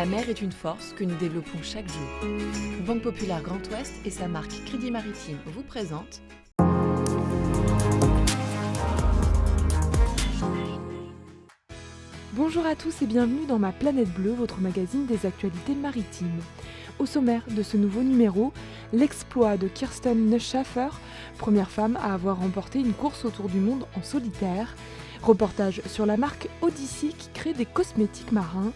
La mer est une force que nous développons chaque jour. Banque Populaire Grand Ouest et sa marque Crédit Maritime vous présentent Bonjour à tous et bienvenue dans Ma Planète Bleue, votre magazine des actualités maritimes. Au sommaire de ce nouveau numéro, l'exploit de Kirsten Neschaffer, première femme à avoir remporté une course autour du monde en solitaire, reportage sur la marque Odyssey qui crée des cosmétiques marins,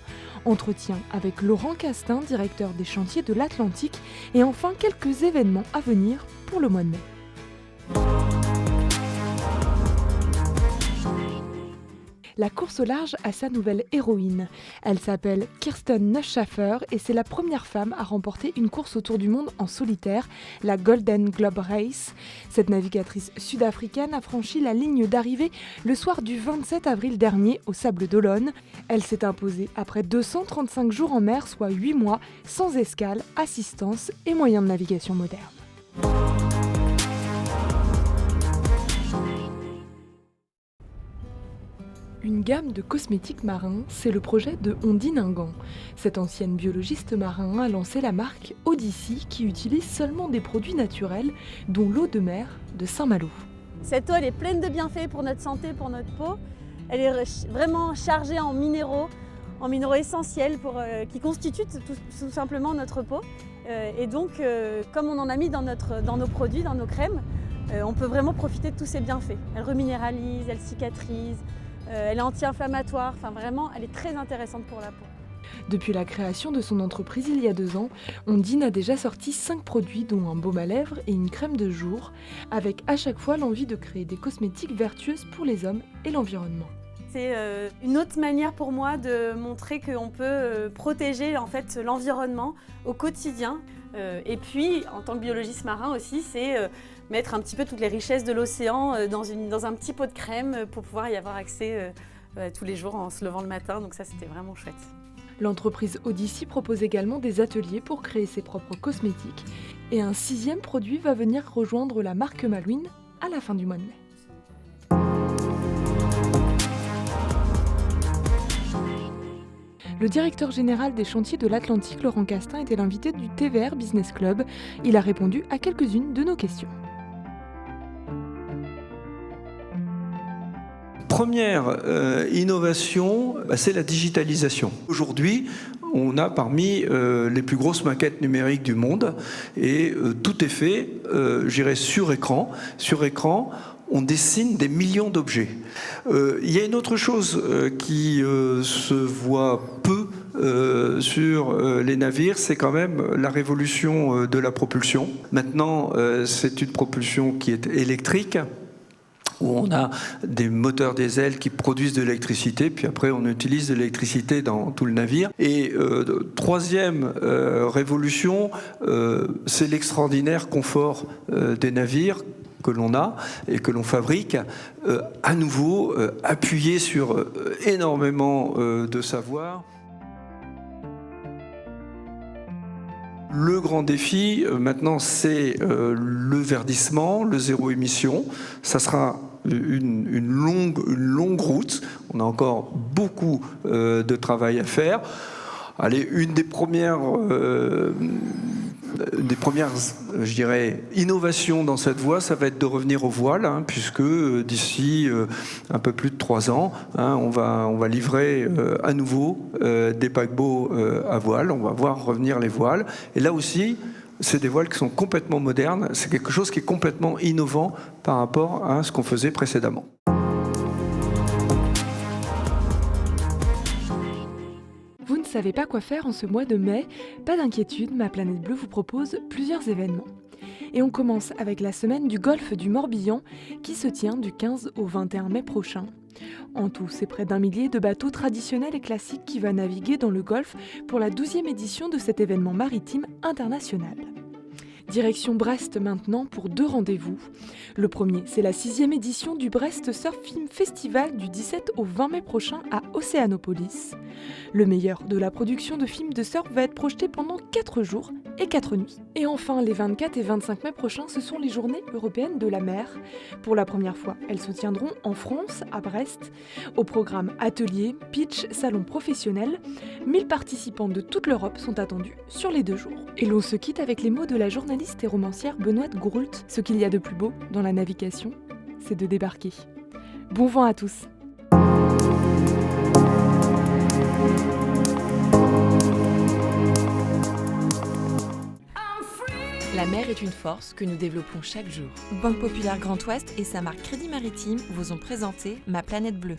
entretien avec Laurent Castin, directeur des chantiers de l'Atlantique, et enfin quelques événements à venir pour le mois de mai. La course au large a sa nouvelle héroïne. Elle s'appelle Kirsten Neschaffer et c'est la première femme à remporter une course autour du monde en solitaire, la Golden Globe Race. Cette navigatrice sud-africaine a franchi la ligne d'arrivée le soir du 27 avril dernier au Sables d'Olonne. Elle s'est imposée après 235 jours en mer, soit 8 mois, sans escale, assistance et moyens de navigation modernes. Une gamme de cosmétiques marins, c'est le projet de Ondine Ingan. Cette ancienne biologiste marin a lancé la marque Odyssey qui utilise seulement des produits naturels, dont l'eau de mer de Saint-Malo. Cette eau elle est pleine de bienfaits pour notre santé, pour notre peau. Elle est vraiment chargée en minéraux essentiels qui constituent tout simplement notre peau. Et donc, comme on en a mis dans nos produits, dans nos crèmes, on peut vraiment profiter de tous ces bienfaits. Elle reminéralise, elle cicatrise. Elle est anti-inflammatoire, enfin vraiment, elle est très intéressante pour la peau. Depuis la création de son entreprise il y a 2 ans, Ondine a déjà sorti 5 produits dont un baume à lèvres et une crème de jour, avec à chaque fois l'envie de créer des cosmétiques vertueuses pour les hommes et l'environnement. C'est une autre manière pour moi de montrer qu'on peut protéger en fait, l'environnement au quotidien. Et puis, en tant que biologiste marin aussi, c'est mettre un petit peu toutes les richesses de l'océan dans un petit pot de crème pour pouvoir y avoir accès tous les jours en se levant le matin. Donc ça, c'était vraiment chouette. L'entreprise Odyssey propose également des ateliers pour créer ses propres cosmétiques. Et un 6e produit va venir rejoindre la marque Malouine à la fin du mois de mai. Le directeur général des chantiers de l'Atlantique, Laurent Castin, était l'invité du TVR Business Club. Il a répondu à quelques-unes de nos questions. Première innovation, c'est la digitalisation. Aujourd'hui, on a parmi les plus grosses maquettes numériques du monde et tout est fait, sur écran. Sur écran, on dessine des millions d'objets. Il y a une autre chose qui se voit peu sur les navires, c'est quand même la révolution de la propulsion. Maintenant, c'est une propulsion qui est électrique, où on a des moteurs diesel qui produisent de l'électricité, puis après on utilise de l'électricité dans tout le navire. Et troisième révolution, c'est l'extraordinaire confort des navires que l'on a et que l'on fabrique, à nouveau appuyé sur énormément de savoir. Le grand défi, maintenant, c'est le verdissement, le zéro émission. Ça sera une longue route. On a encore beaucoup de travail à faire. Allez, une des premières, je dirais, innovations dans cette voie, ça va être de revenir aux voiles, puisque d'ici un peu plus de 3 ans, on va livrer à nouveau des paquebots à voile. On va voir revenir les voiles. Et là aussi, c'est des voiles qui sont complètement modernes. C'est quelque chose qui est complètement innovant par rapport à ce qu'on faisait précédemment. Vous ne savez pas quoi faire en ce mois de mai? Pas d'inquiétude, Ma Planète Bleue vous propose plusieurs événements. Et on commence avec la semaine du golfe du Morbihan qui se tient du 15 au 21 mai prochain. En tout, c'est près d'1 millier de bateaux traditionnels et classiques qui va naviguer dans le golfe pour la 12e édition de cet événement maritime international. Direction Brest maintenant pour 2 rendez-vous. Le premier, c'est la 6e édition du Brest Surf Film Festival du 17 au 20 mai prochain à Océanopolis. Le meilleur de la production de films de surf va être projeté pendant 4 jours et 4 nuits. Et enfin, les 24 et 25 mai prochains, ce sont les Journées européennes de la mer. Pour la première fois, elles se tiendront en France, à Brest. Au programme ateliers, pitch, salon professionnel, 1000 participants de toute l'Europe sont attendus sur les 2 jours. Et l'on se quitte avec les mots de la journaliste et romancière Benoît Groult. Ce qu'il y a de plus beau dans la navigation, c'est de débarquer. Bon vent à tous! La mer est une force que nous développons chaque jour. Banque Populaire Grand Ouest et sa marque Crédit Maritime vous ont présenté Ma Planète Bleue.